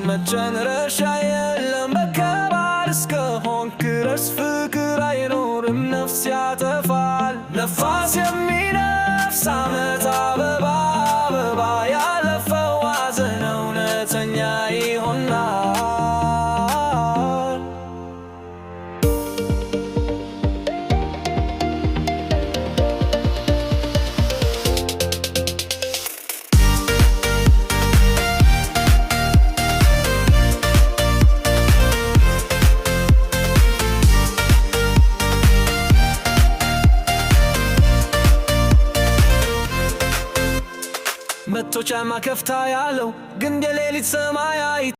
መጨረሻ የለም በከባድ እስከሆንክ ድረስ ፍቅር አይኖርም ነፍስ ያጠፋል። ነፋስ የሚነፍስ ዓመት አበባ አበባ ያለፈው ሐዘን እውነተኛ ይሆናል። መቶ ጫማ ከፍታ ያለው ግን የሌሊት ሰማይ